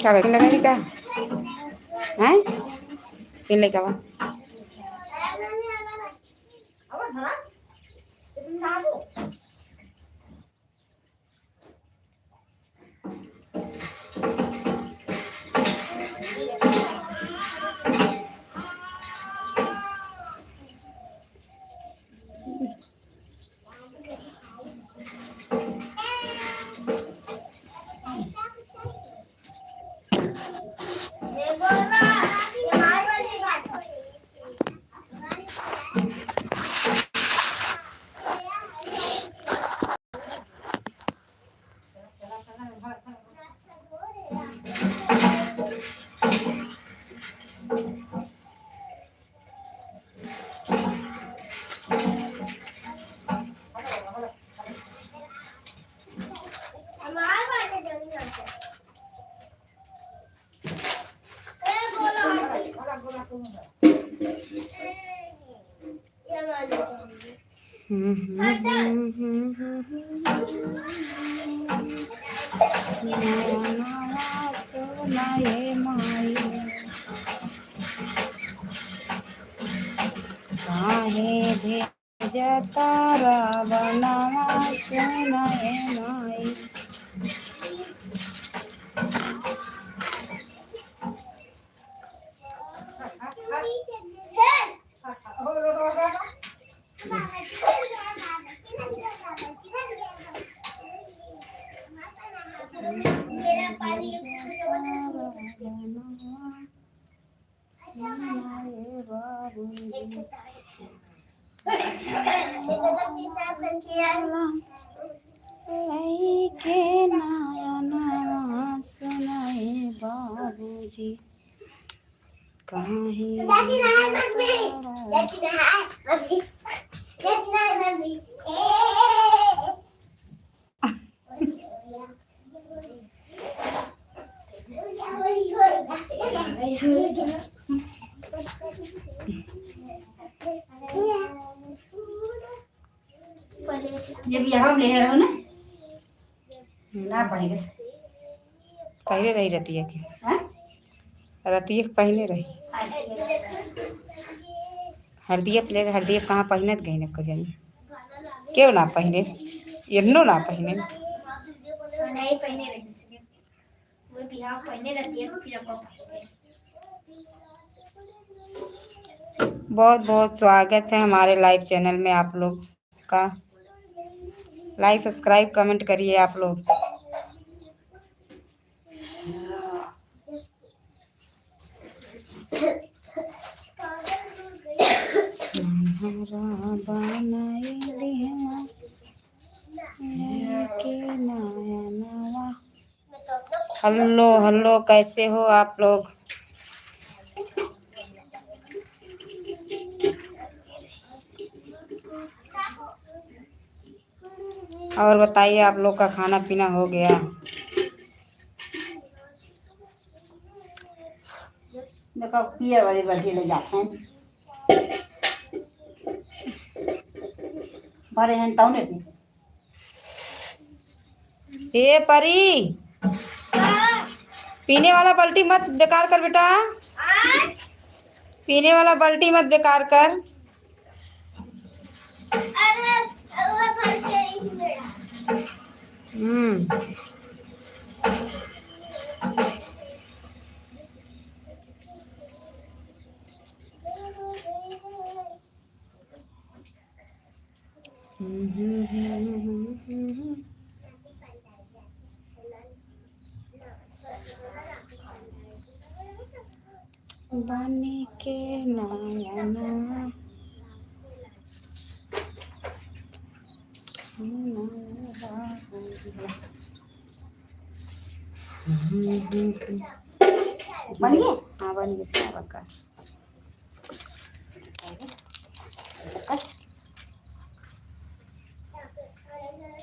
क्या कर लगा क्या है पिन लेके आवा सोनाए माई काहे भेजता रावणवा सोनाए माई के नयनवा सुनाए बाबूजी काहे जब यहाँ ले रहो ना ना पहले पहले रही रहती है कि रहती है पहले रही हरदिया कहाँ पहनत गई न को जानी क्यों ना पहने इन्नो ना पहने नहीं पहने रही वो बिहार पहने रहती है फिर आपको बहुत बहुत स्वागत है हमारे लाइव चैनल में आप लोग का लाइक सब्सक्राइब कमेंट करिए आप लोग हेलो हेलो कैसे हो आप लोग और बताइए आप लोग का खाना पीना हो गया देखो पियर वाली बाल्टी ले जाते हैं भरे हैं तौने पे ए परी पीने वाला बाल्टी मत बेकार कर बेटा पीने वाला बाल्टी मत बेकार कर बने के नयना बन गए हाँ बन गया पक्का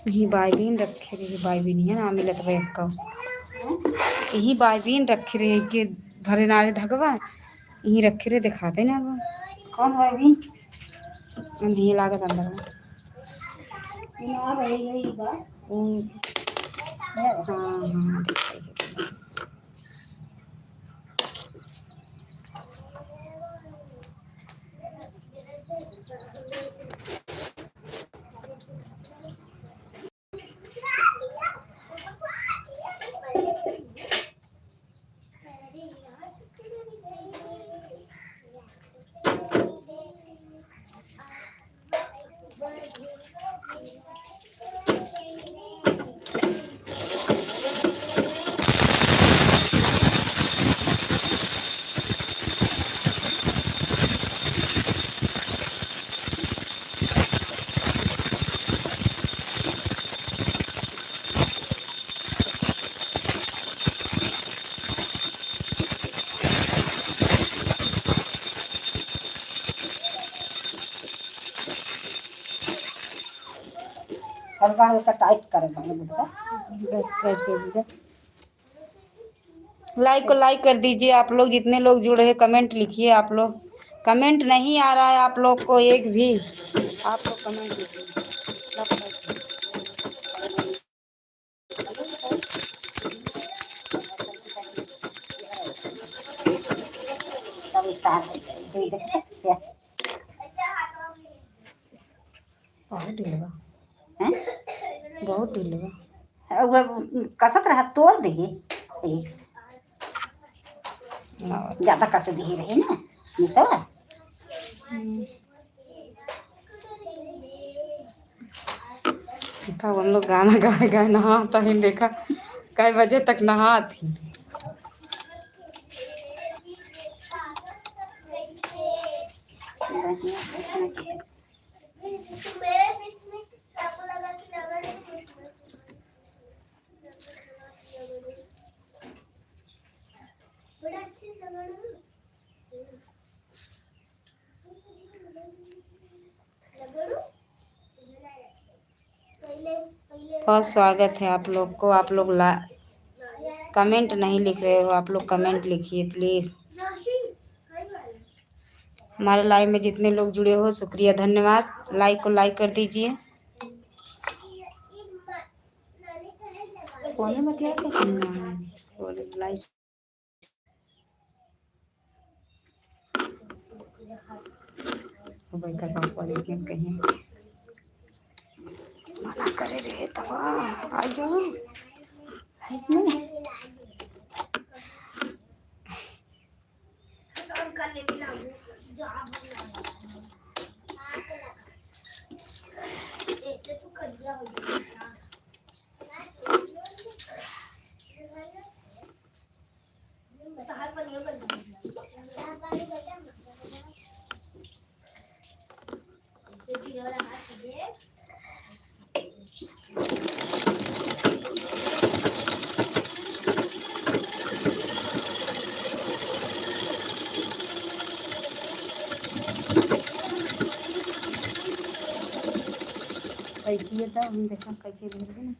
यही बाइबीन रखे रही बाइबीन है ना मिलत भाई का यही बाइबीन रखे रही के भरे नारे धगवा यही रखे रहे दिखाते ना वो कौन बाइबीन नहीं लागत अंदर में ना रही गई बात हाँ हाँ हल्का हल्का टाइट कर दूंगा। टाइट कर दीजिए। लाइक को लाइक कर दीजिए आप लोग, जितने लोग जुड़े हैं कमेंट लिखिए। आप लोग कमेंट नहीं आ रहा है आप लोग को एक भी, आप लोग कमेंट लिखिए। तब स्टार्ट हो जाएगी। देखिए बहुत ढीला बा, हैं बहुत ढीला बा। वो कसत रहा तोड़ देगी। ना ज़्यादा कस दी रही ना नहीं तो देखा हम लोग गाना गाए गाए नहाता ही, देखा कई बजे तक नहा थी। बहुत स्वागत है आप लोग को। आप लोग कमेंट नहीं लिख रहे हो, आप लोग कमेंट लिखिए प्लीज़। हमारे लाइव में जितने लोग जुड़े हो शुक्रिया धन्यवाद। लाइक को लाइक कर दीजिए। कौन लाइक कर पापा लेकिन कहीं मना करे रहे तब आ जाओ लाइक में। कैसे था हम देखा कैसे भेज देना।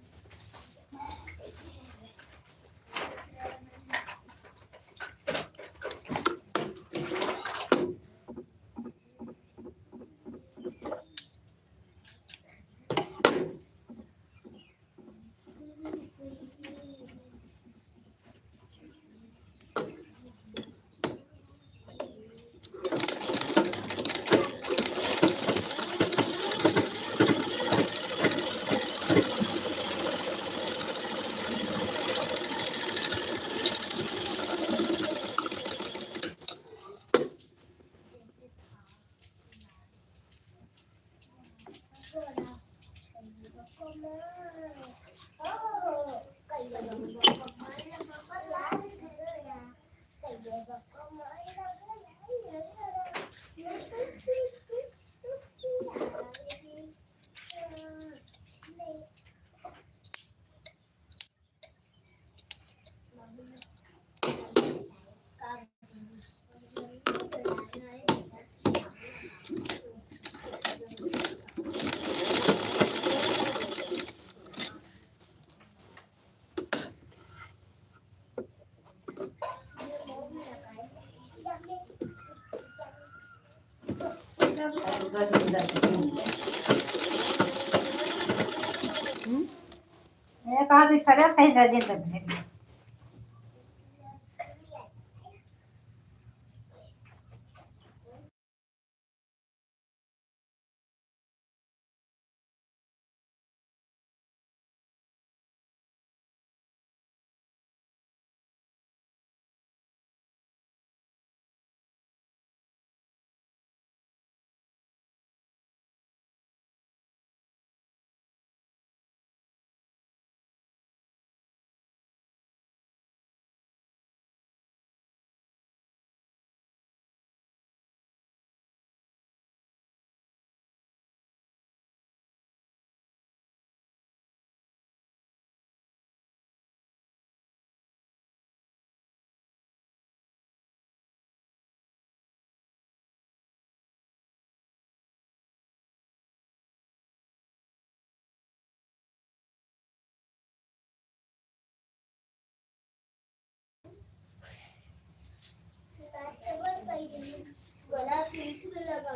कहा सरस है।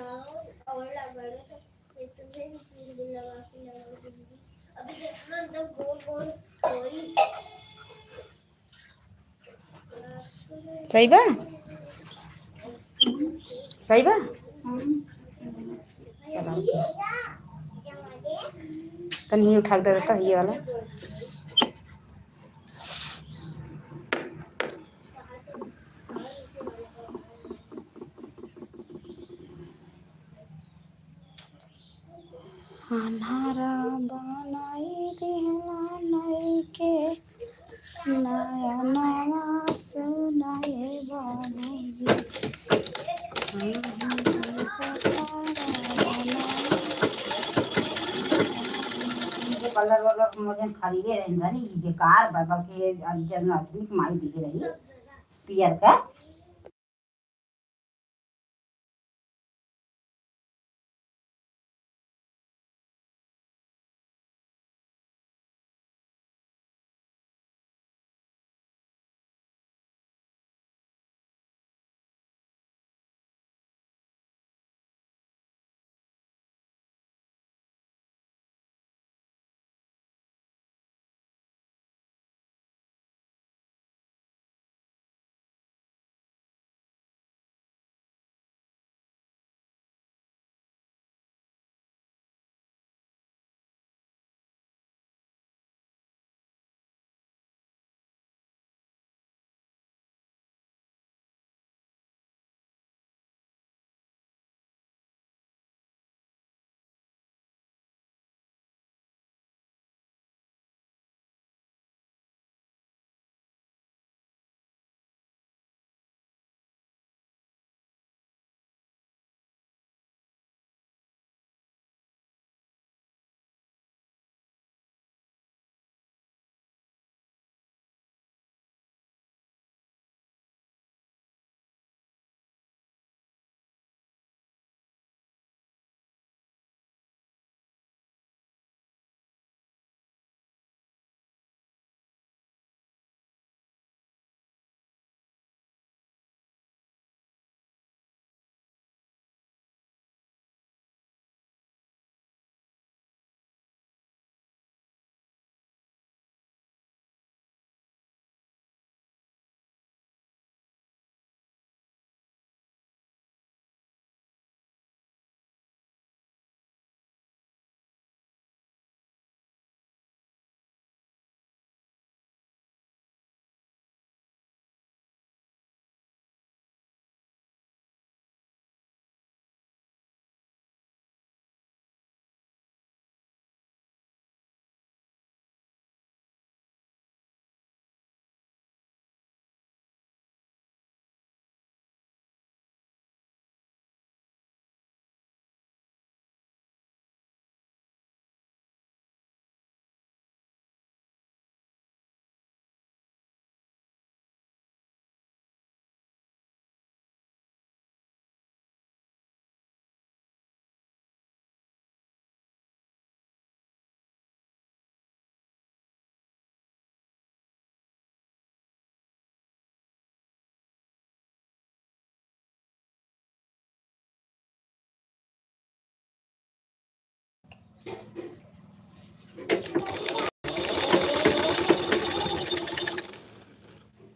और लगा लो ये तो लगा के अभी देखना एकदम गोल गोल कोई सही बा सही बा। चलो तनी उठा के दे देता ये वाला। अन्हारा बनाई दिहला नई के नया नया सुनाए बाबूजी। कलर वाला मुझे खरीदे रहेंगे नहीं बेकार बाबा के जन्माष्टमी की माई दिखे रही पियर का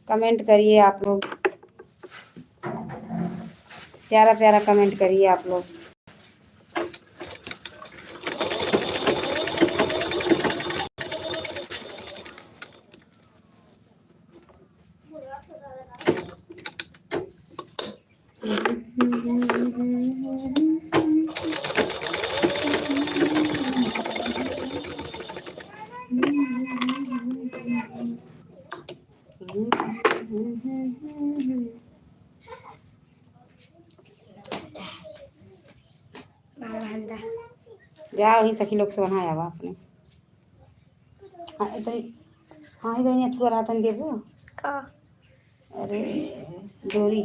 कमेंट करिए आप लोग, प्यारा प्यारा कमेंट करिए आप लोग। जा वही सखी लोग से बनाया बा अपने। हाँ इतनी हाँ ही बहनी तू रातन देबो का अरे डोरी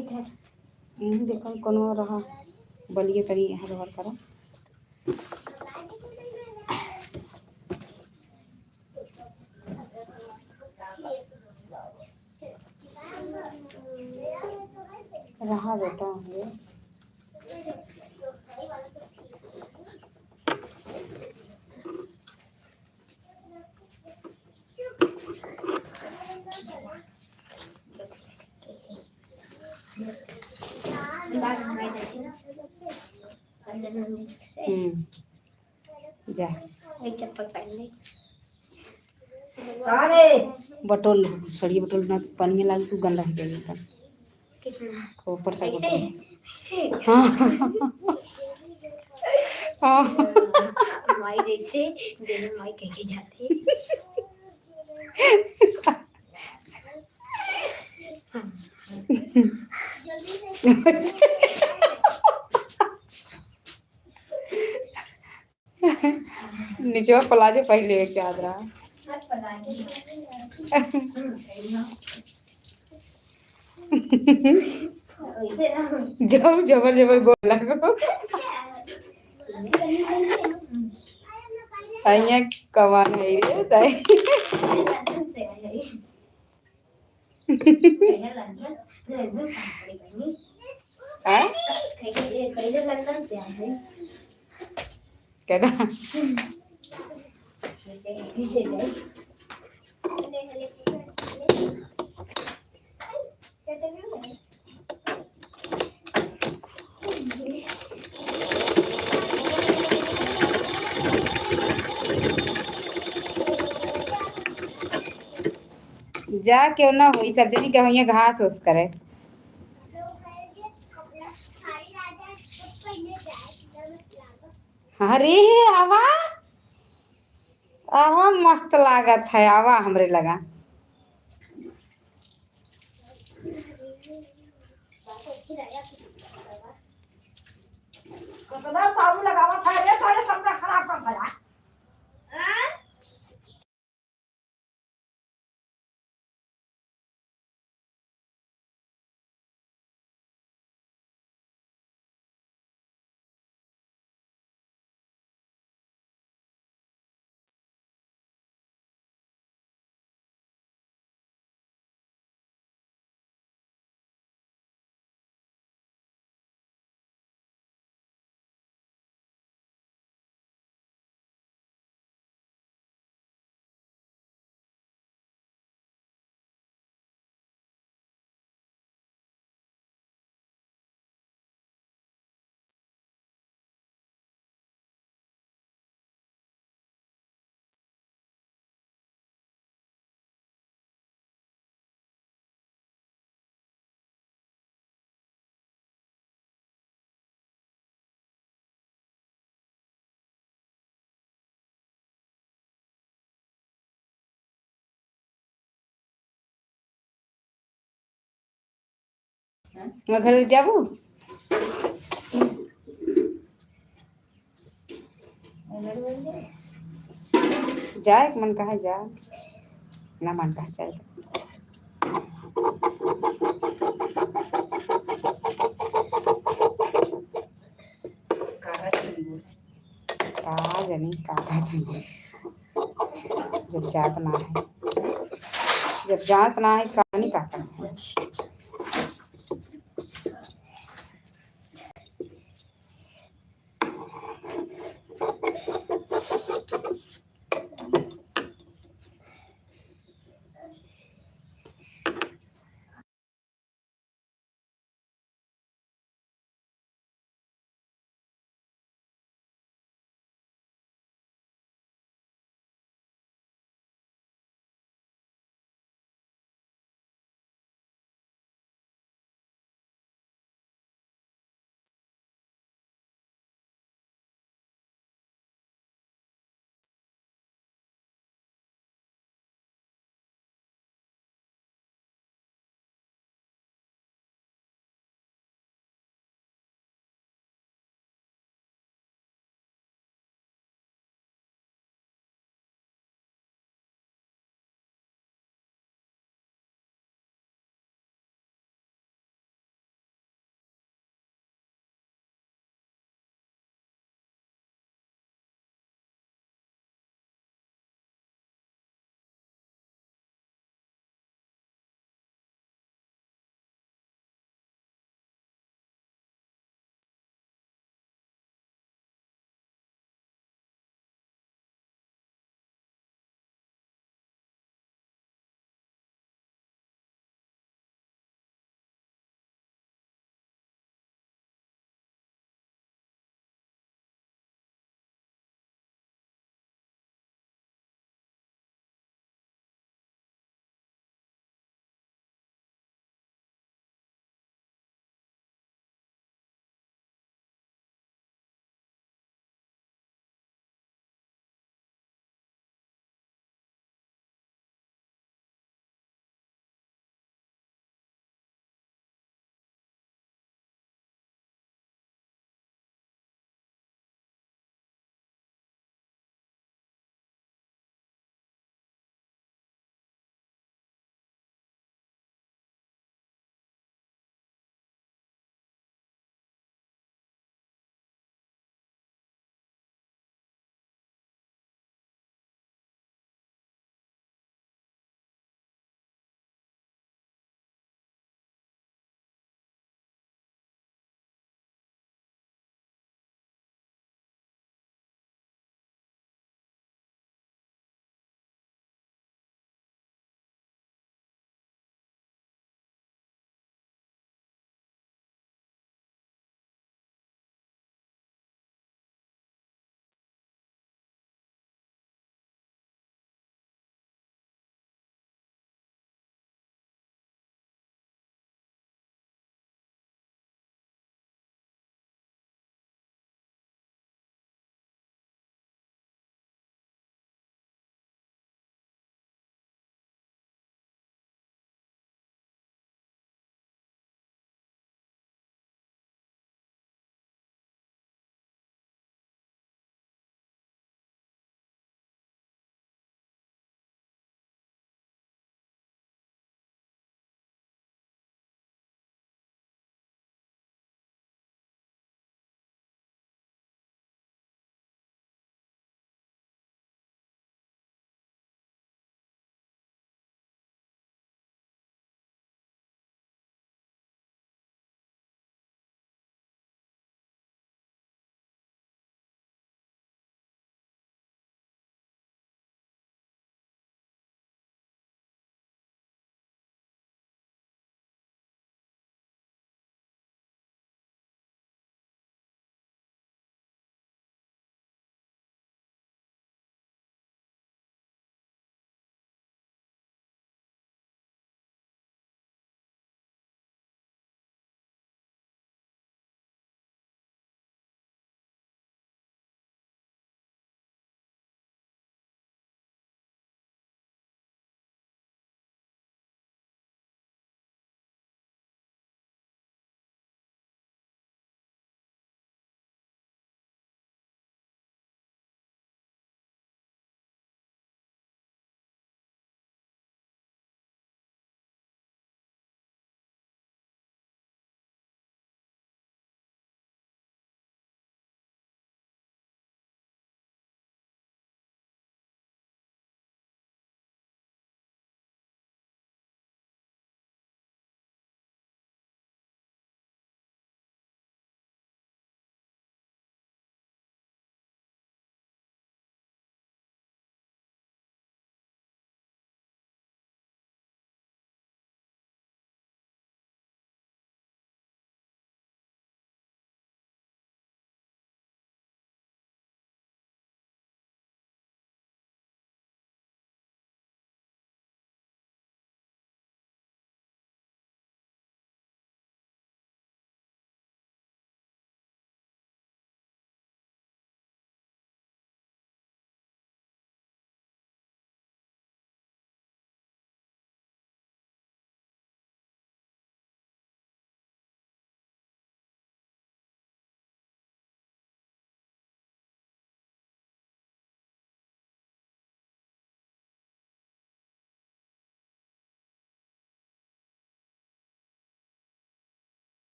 इधर देखो कोनो रहा बलिए तरी हर हर करा रहा बेटा ये जा चप्पल पहन ली। अरे बटोल सड़िए बटोल ना तो पानी में लाग तू गंदा हो जाएगी तब कितना ऊपर तक ऐसे बटोल हाँ हाँ माई जैसे जैसे माई कह के जाती नीचे प्लाजो पहले एक याद रहा जब जबर जबर बोला को अइया कमान है रे ताई हाँ लंदन से आए हैं कहना किसे गए जा क्यों ना हो सब जनी के होइए घास उस करे अरे आवा आवा मस्त लागत है आवा हमरे लगा कितना साबुन लगावा था रे सारे कपड़ा खराब कर दिया मैं घर जाबू जा एक मन कहा जा ना मन कहा चल का जानी का जानी जब जात ना है जब जात ना है कहानी का करना है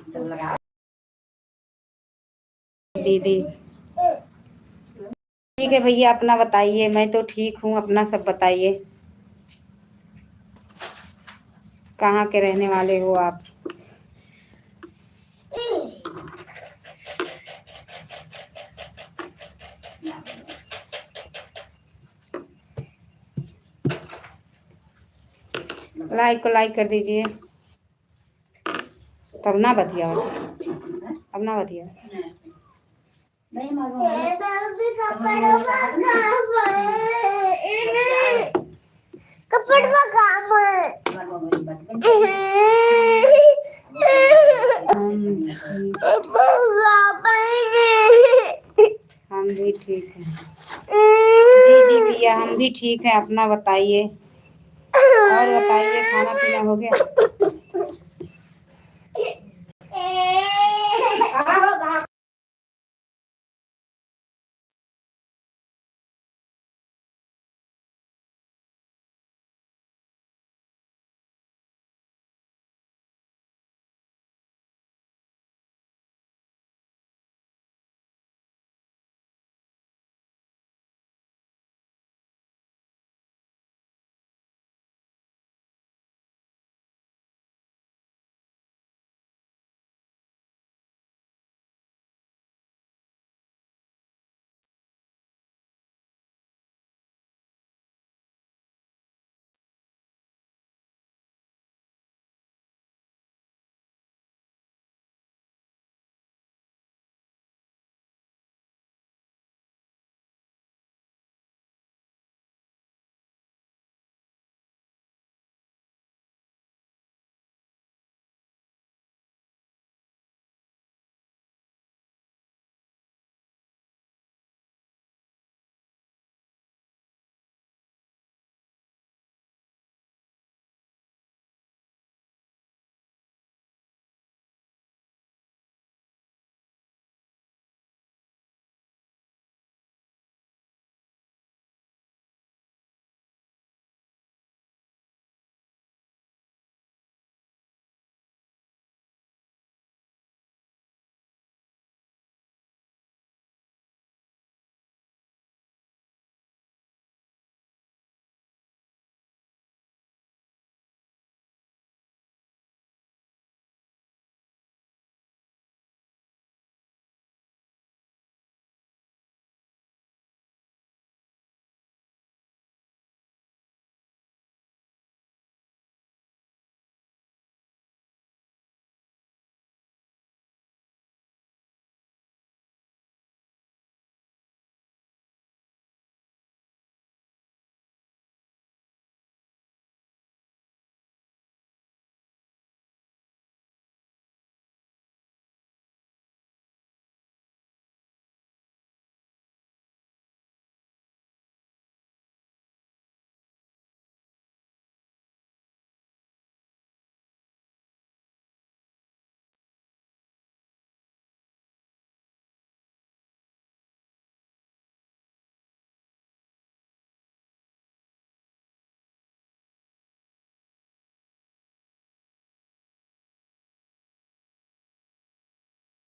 तो लगा दीदी ठीक है भैया, अपना बताइए। मैं तो ठीक हूँ, अपना सब बताइए। कहाँ के रहने वाले हो आप? लाइक को लाइक कर दीजिए। तब ना बतिया, अब ना बतिया। नहीं मालूम कपड़वा काम हम भी ठीक हैं। जी जी भैया, हम भी ठीक हैं। अपना बताइए, और बताइए, खाना पीना हो गया?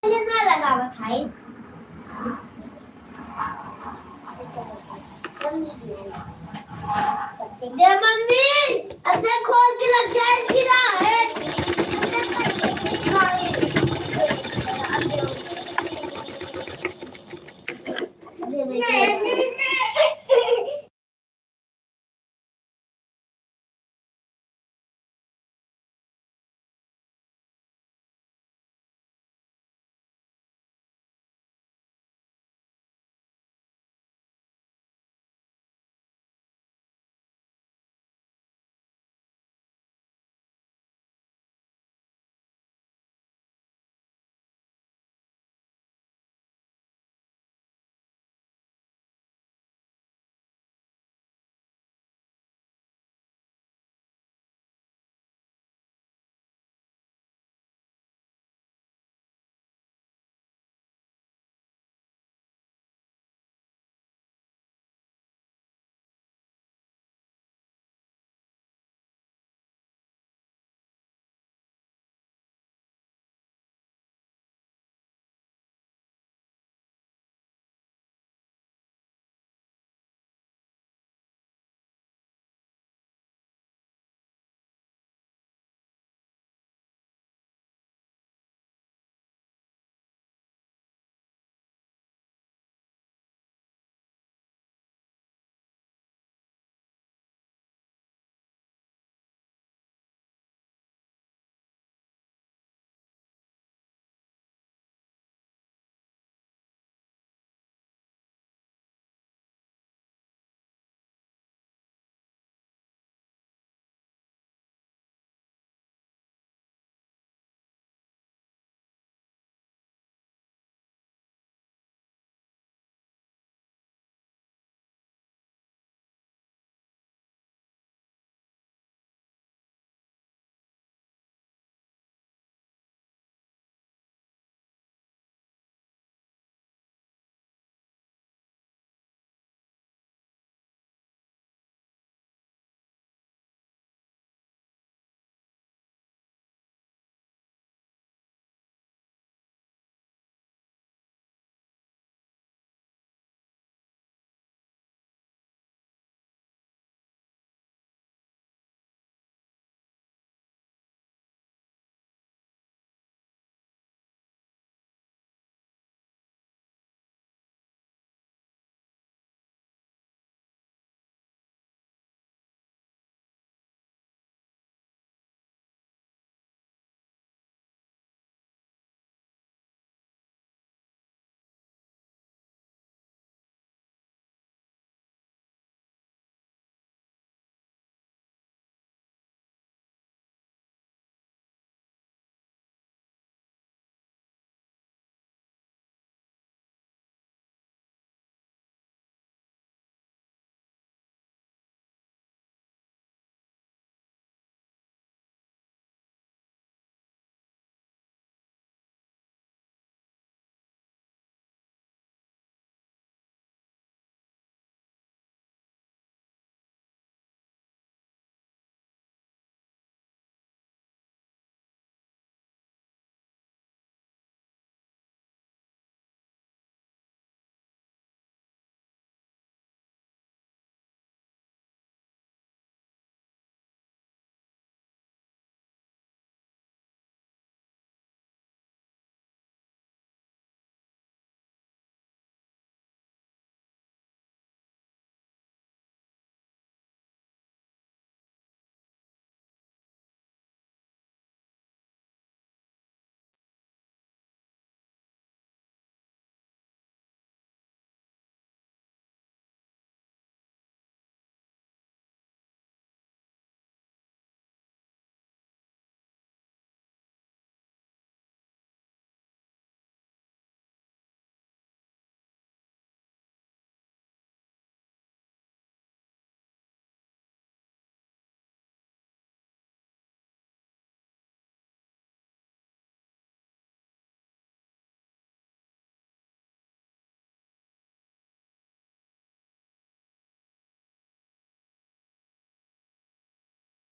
ना लगा भाई मम्मी अब खोल के लग जाए इसकी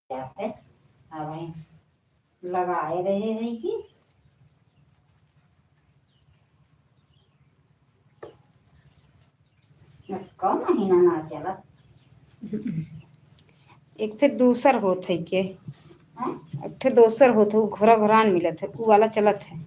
जाते अब वहीं लगाए रहे हैं कि कौन महीना ना चला एक थे दूसर होत है के हैं एक थे दोसर होत है, वो घोरा घोरान मिलत है, वो वाला चलत है।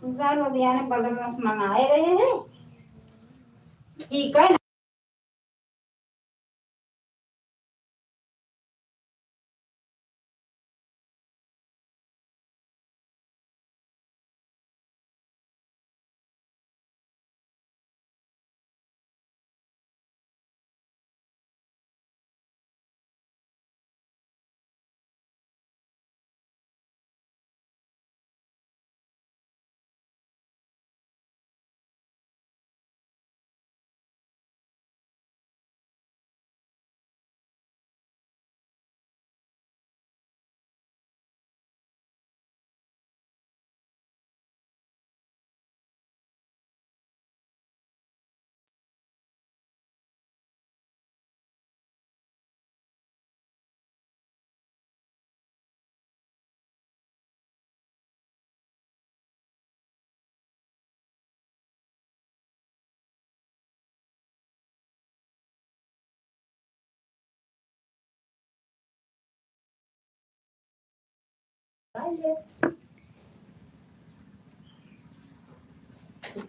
सुगर लुधियाने बगल में मंगाए रहे हैं ठीक है ना।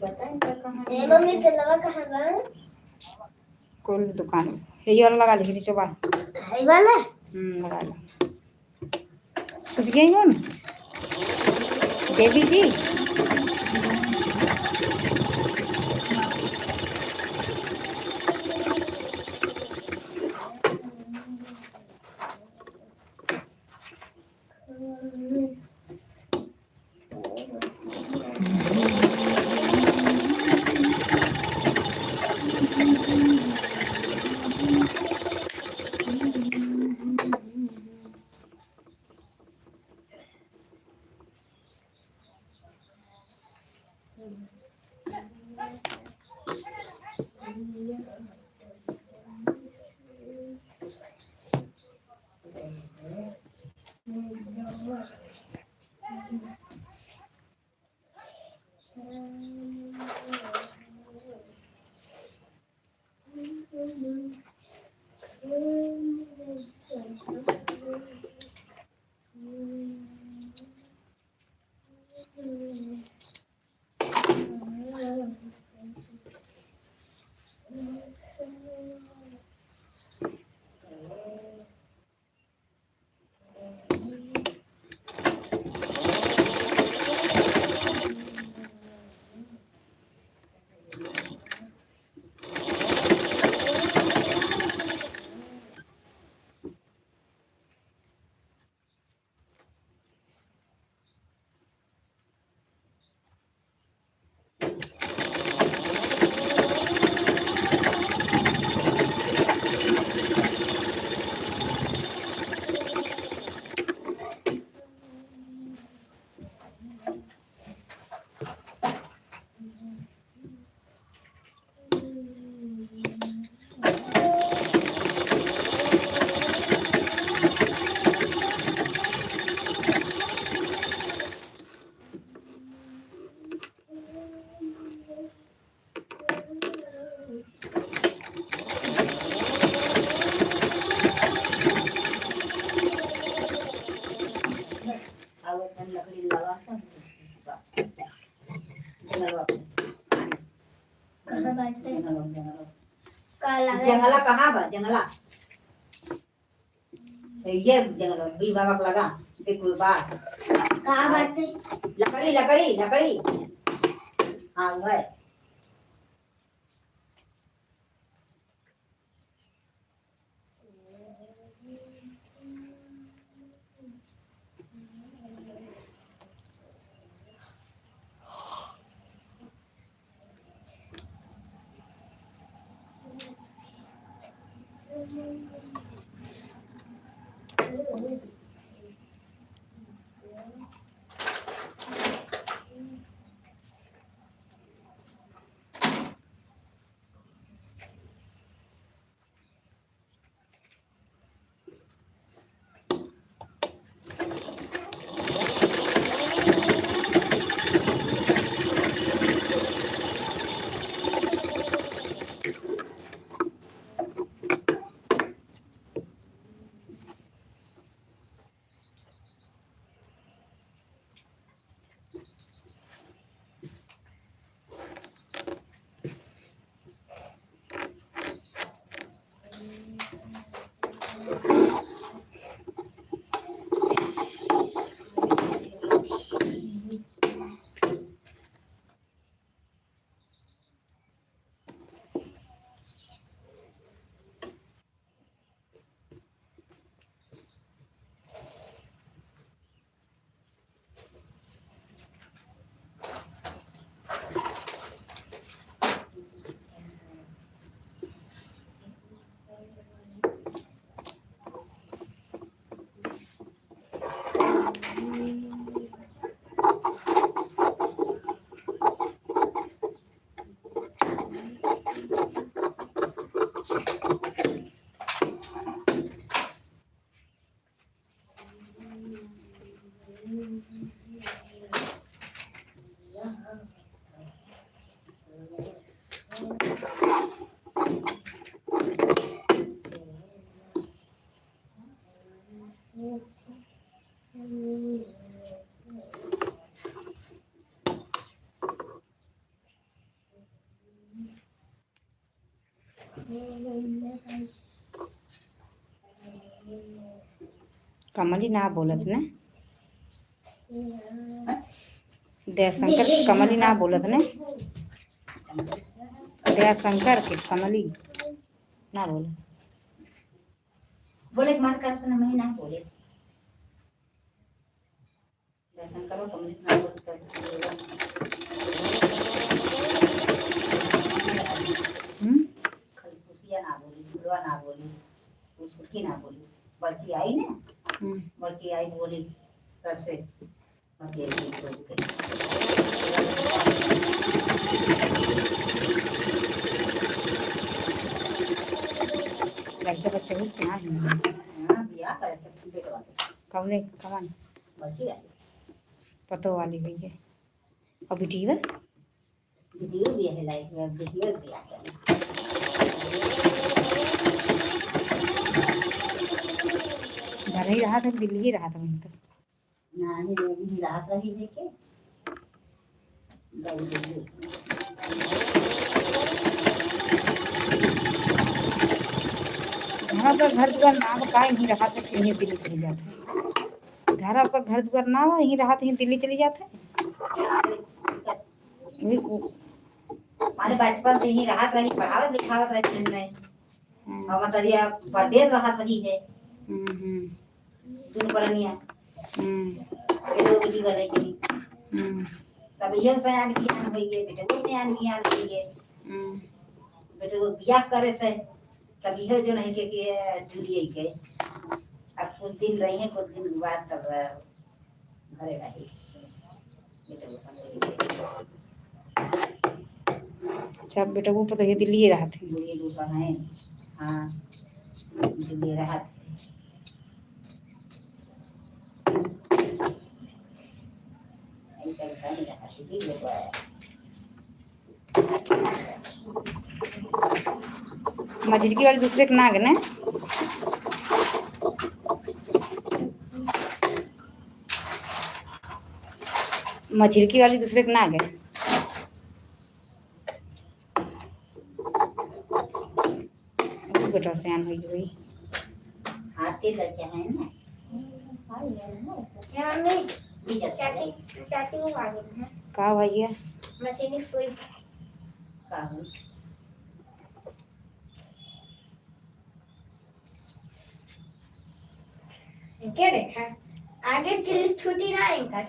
पता है क्या कहाँ ए मम्मी चलवा कहाँ बा? कोई भी दुकान में यही वाला लगा ली नीचे बाहर। हाई वाला लगा लो। सुध गई हो ना देवी जी। लकड़ी लगा कहाँ बाटे? काला जंगला कहाँ बा जंगला ये जंगला बी बाबा को लगा देखो बात कहाँ बाटे? लकड़ी लकड़ी लकड़ी हाँ वो है कमली ना बोलत ने दयाशंकर के कमली ना बोलत ने दयाशंकर के कमली ना बोल बोले मन करते ना मैं ना बोले दर्शन करो कमली ना बोलते खाली खुशियाँ ना बोली बुढ़वा ना बोली छुटकी ना बोली बल्कि आई ना बल्कि आई बोली घर से अकेली सोच के लड़के बच्चे को सुना ही हाँ बियाह करे थे बेटवा कौने कवन बल्कि आई पतो वाली हुई है और बिटिया वीडियो भी है लाइक में वीडियो भी आ गया घर ही रहा था दिल्ली ही रहा था वहीं तक नानी ने भी रात रही देखे गई दिल्ली घर पर घर द्वार ना हो का यहीं रहा था फिर यहीं दिल्ली चली जाता है घर पर घर द्वार ना हो यहीं रहा था यहीं दिल्ली चली जाता है हमारे बचपन से ही राहत रही पढ़ावत लिखावत रही नहीं और मतरिया बर्थडे राहत रही है तुम परनिया ये लोग की करने के लिए तब ये सयान ज्ञान हुई है बेटे वो सयान ज्ञान हुई है बेटे वो बियाह करे से तब ये जो नहीं के दिल्ली के अब कुछ दिन रही है कुछ दिन बाद तब घरे रही बेटे वो समझ अच्छा बेटा वो पता है दिल्ली रहा थे दिल्ली दूसरा है हाँ दिल्ली रहा मझिलकी वाली दूसरे के नाग ने मझिलकी वाली दूसरे के नाग है बेटा सयान हुई हुई आते लड़के हैं ना यहाँ में चाची चाची को मालूम है का भैया मशीनी सुई काहू क्या देखा आगे के लिए छुट्टी ना इनका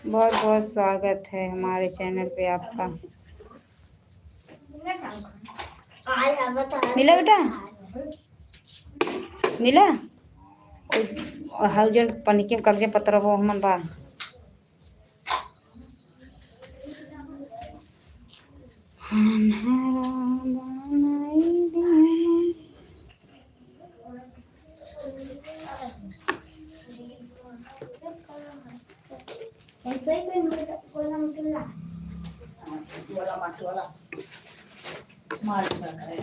बहुत बहुत स्वागत है हमारे चैनल पे आपका मिला बेटा मिला हर जन पनिके कागज पत्र हो हमन बा वाला माटी वाला मार करे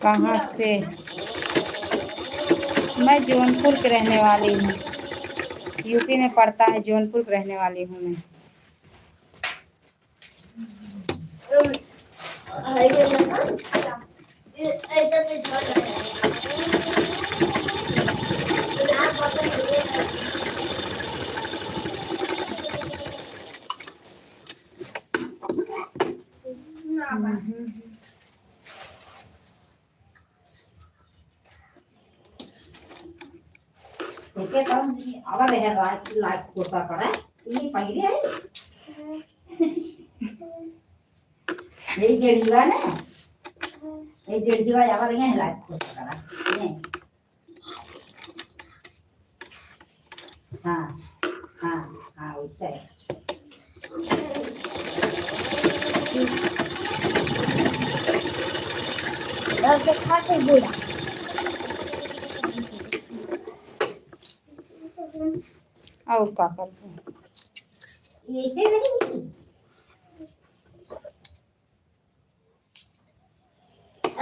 कहाँ से मैं जौनपुर के रहने वाली हूँ यूपी में पड़ता है, जौनपुर रहने वाली हूँ मैं। ऐसा तो झड़ देखिए कौन अगर है लाइक कोसा करे ये पहले है ये जेड़ीवा ना ये जेड़ीवा अगर ये लाइक कोसा करा ये हाँ हाँ हाँ वैसे तो खाते बुरा और क्या करते हैं? ये से नहीं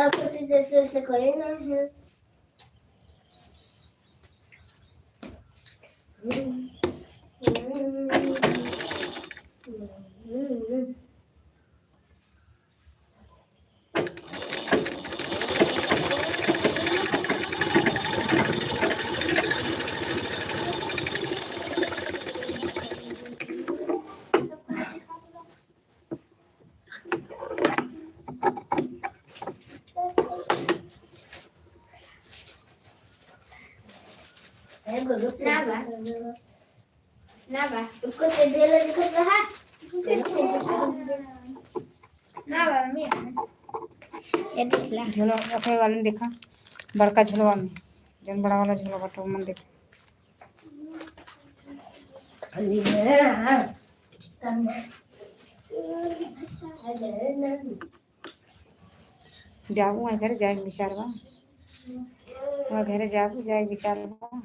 अब तो जैसे जैसे करें ना है ना बा उसको तो दिल दिखत रहा ना बा मैं ये देख ला झोला रखे वाले ने देखा, बड़का झोलवा में जन बड़ा वाला झोला बटो मन देखा। जाबू घर जाए विचारवा, घर जाबू जाए विचारवा।